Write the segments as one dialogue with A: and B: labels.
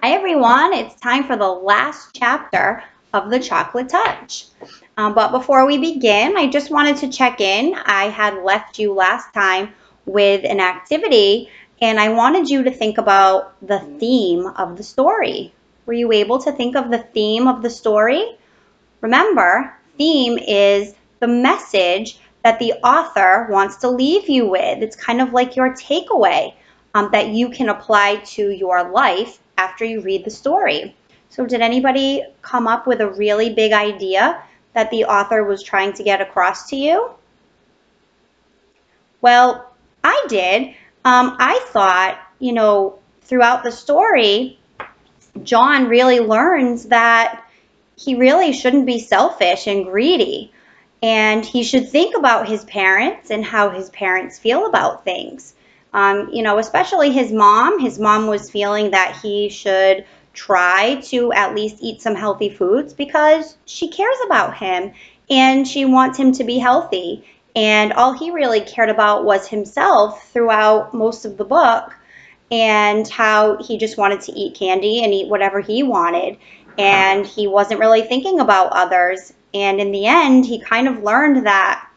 A: Hi everyone, it's time for the last chapter of the Chocolate Touch. But before we begin, I just wanted to check in. I had left you last time with an activity and I wanted you to think about the theme of the story. Were you able to think of the theme of the story? Remember, theme is the message that the author wants to leave you with. It's kind of like your takeaway that you can apply to your life after you read the story. So did anybody come up with a really big idea that the author was trying to get across to you? Well, I did. I thought, throughout the story, John really learns that he really shouldn't be selfish and greedy. And he should think about his parents and how his parents feel about things. Especially his mom. His mom was feeling that he should try to at least eat some healthy foods because she cares about him and she wants him to be healthy. And all he really cared about was himself throughout most of the book and how he just wanted to eat candy and eat whatever he wanted. And he wasn't really thinking about others. And in the end, he kind of learned that,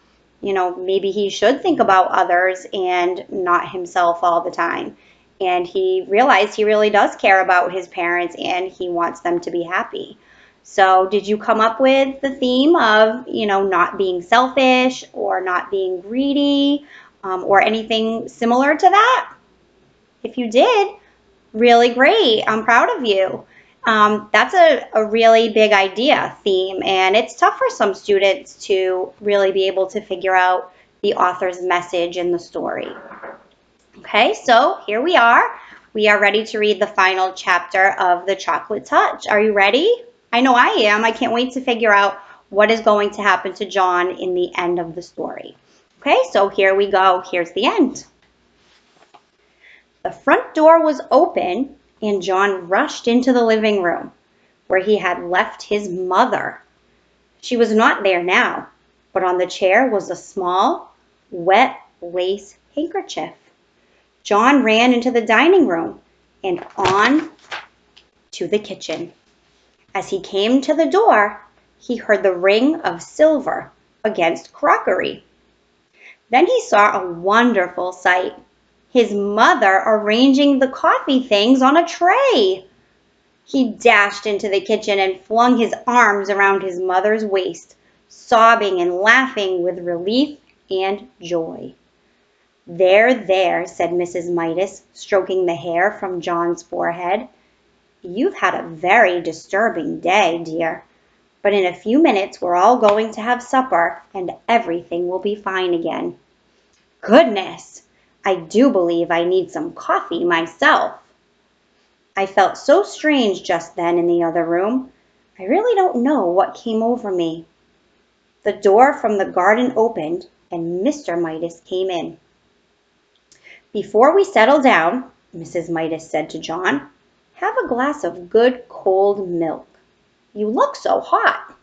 A: maybe he should think about others and not himself all the time. And he realized he really does care about his parents and he wants them to be happy. So did you come up with the theme of, not being selfish or not being greedy or anything similar to that? If you did, really great. I'm proud of you. That's a really big idea theme, and it's tough for some students to really be able to figure out the author's message in the story. Okay, so here we are. We are ready to read the final chapter of The Chocolate Touch. Are you ready? I know I am. I can't wait to figure out what is going to happen to John in the end of the story. Okay, so here we go. Here's the end. The front door was open and John rushed into the living room where he had left his mother. She was not there now, but on the chair was a small, wet lace handkerchief. John ran into the dining room and on to the kitchen. As he came to the door, he heard the ring of silver against crockery. Then he saw a wonderful sight. His mother arranging the coffee things on a tray. He dashed into the kitchen and flung his arms around his mother's waist, sobbing and laughing with relief and joy. There, said Mrs. Midas, stroking the hair from John's forehead. You've had a very disturbing day, dear. But in a few minutes we're all going to have supper and everything will be fine again. Goodness! I do believe I need some coffee myself. I felt so strange just then in the other room. I really don't know what came over me. The door from the garden opened and Mr. Midas came in. Before we settle down, Mrs. Midas said to John, have a glass of good cold milk. You look so hot.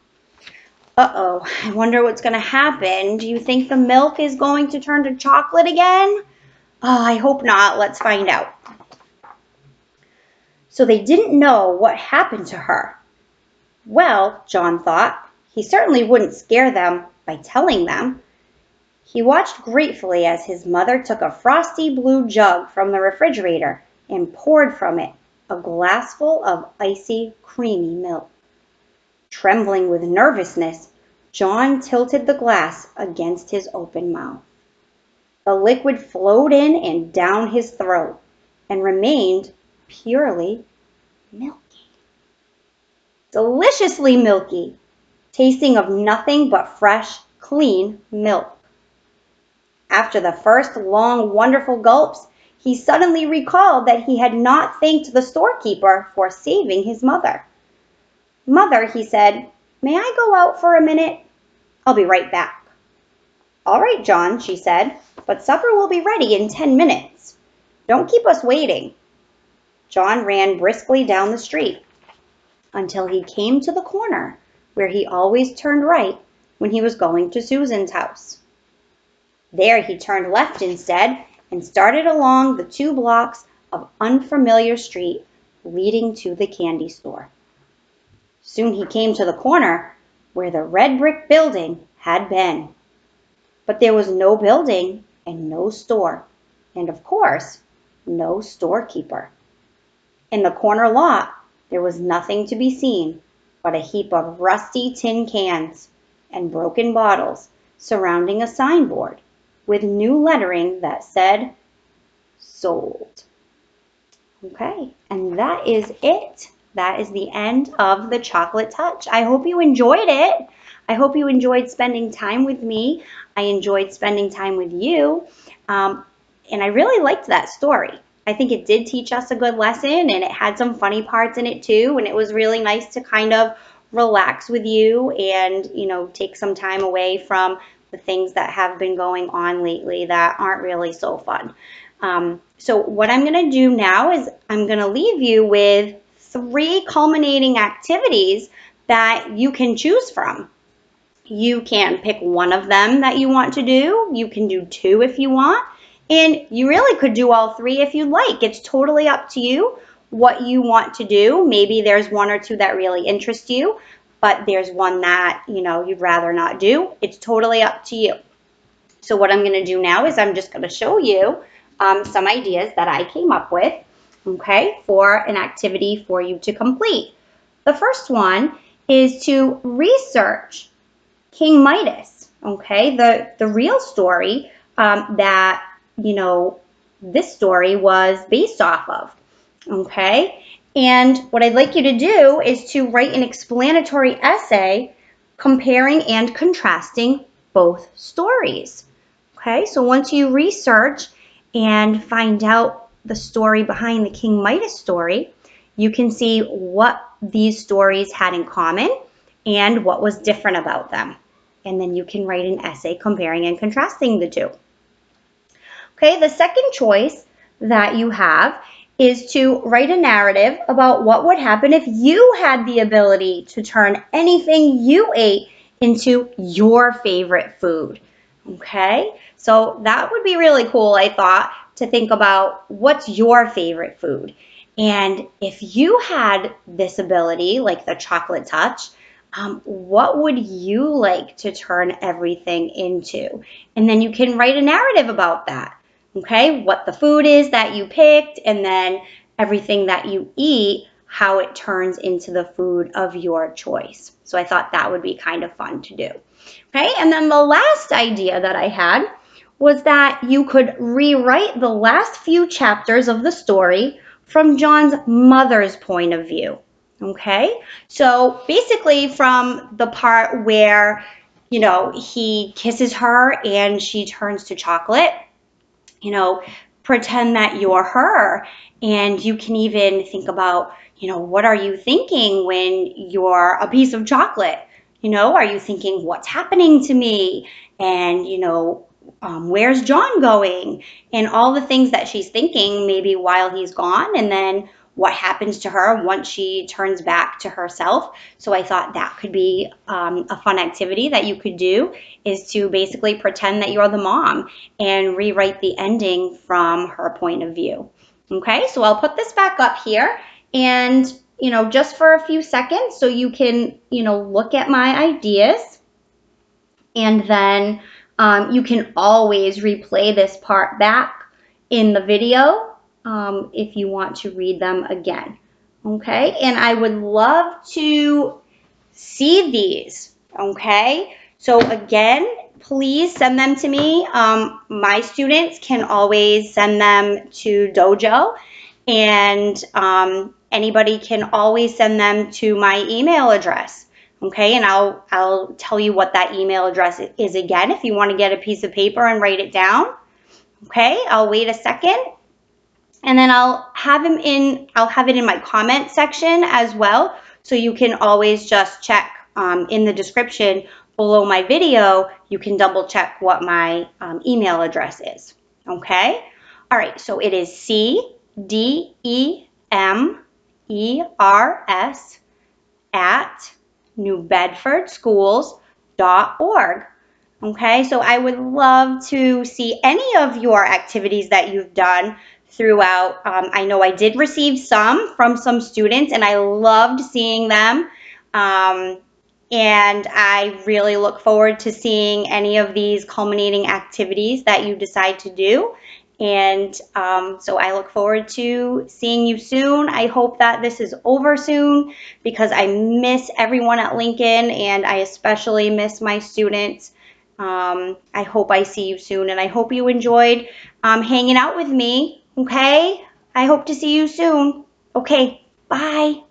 A: Uh-oh, I wonder what's going to happen. Do you think the milk is going to turn to chocolate again? Oh, I hope not. Let's find out. So they didn't know what happened to her. Well, John thought, he certainly wouldn't scare them by telling them. He watched gratefully as his mother took a frosty blue jug from the refrigerator and poured from it a glassful of icy, creamy milk. Trembling with nervousness, John tilted the glass against his open mouth. The liquid flowed in and down his throat and remained purely milky. Deliciously milky, tasting of nothing but fresh, clean milk. After the first long, wonderful gulps, he suddenly recalled that he had not thanked the storekeeper for saving his mother. Mother, he said, may I go out for a minute? I'll be right back. All right, John, she said, but supper will be ready in 10 minutes. Don't keep us waiting. John ran briskly down the street until he came to the corner where he always turned right when he was going to Susan's house. There he turned left instead and started along the 2 blocks of unfamiliar street leading to the candy store. Soon he came to the corner where the red brick building had been. But there was no building and no store, and of course, no storekeeper. In the corner lot, there was nothing to be seen but a heap of rusty tin cans and broken bottles surrounding a signboard with new lettering that said, "Sold." Okay, and that is it. That is the end of the chocolate touch. I hope you enjoyed it. I hope you enjoyed spending time with me. I enjoyed spending time with you. And I really liked that story. I think it did teach us a good lesson, and it had some funny parts in it too. And it was really nice to kind of relax with you and, take some time away from the things that have been going on lately that aren't really so fun. So what I'm going to do now is I'm going to leave you with 3 culminating activities that you can choose from. You can pick one of them that you want to do. You can do 2 if you want. And you really could do all 3 if you'd like. It's totally up to you what you want to do. Maybe there's 1 or 2 that really interest you, but there's one that, you'd rather not do. It's totally up to you. So what I'm going to do now is I'm just going to show you some ideas that I came up with, okay, for an activity for you to complete. The first one is to research King Midas, okay, the real story that, this story was based off of, okay? And what I'd like you to do is to write an explanatory essay comparing and contrasting both stories. Okay, so once you research and find out the story behind the King Midas story, you can see what these stories had in common and what was different about them. And then you can write an essay comparing and contrasting the 2. Okay, the second choice that you have is to write a narrative about what would happen if you had the ability to turn anything you ate into your favorite food. Okay, so that would be really cool, I thought, to think about what's your favorite food. And if you had this ability, like the chocolate touch, what would you like to turn everything into? And then you can write a narrative about that. Okay, what the food is that you picked, and then everything that you eat, how it turns into the food of your choice. So I thought that would be kind of fun to do. Okay, and then the last idea that I had was that you could rewrite the last few chapters of the story from John's mother's point of view. Okay, so basically from the part where, he kisses her and she turns to chocolate, pretend that you're her. And you can even think about, what are you thinking when you're a piece of chocolate? Are you thinking, what's happening to me? And, where's John going? And all the things that she's thinking maybe while he's gone, and then what happens to her once she turns back to herself. So I thought that could be a fun activity that you could do, is to basically pretend that you're the mom and rewrite the ending from her point of view. Okay, so I'll put this back up here and, just for a few seconds so you can, look at my ideas, and then you can always replay this part back in the video if you want to read them again. Okay, and I would love to see these. Okay, so again, please send them to me. My students can always send them to Dojo, and anybody can always send them to my email address. Okay, and I'll tell you what that email address is again if you want to get a piece of paper and write it down. Okay, I'll wait a second. And then I'll have it in my comment section as well. So you can always just check in the description below my video, you can double check what my email address is. Okay? All right, so it is cdemers@newbedfordschools.org. Okay, so I would love to see any of your activities that you've done throughout. I know I did receive some from some students, and I loved seeing them. Um, and I really look forward to seeing any of these culminating activities that you decide to do. And so I look forward to seeing you soon. I hope that this is over soon because I miss everyone at Lincoln, and I especially miss my students. I hope I see you soon, and I hope you enjoyed hanging out with me. Okay? I hope to see you soon. Okay, bye.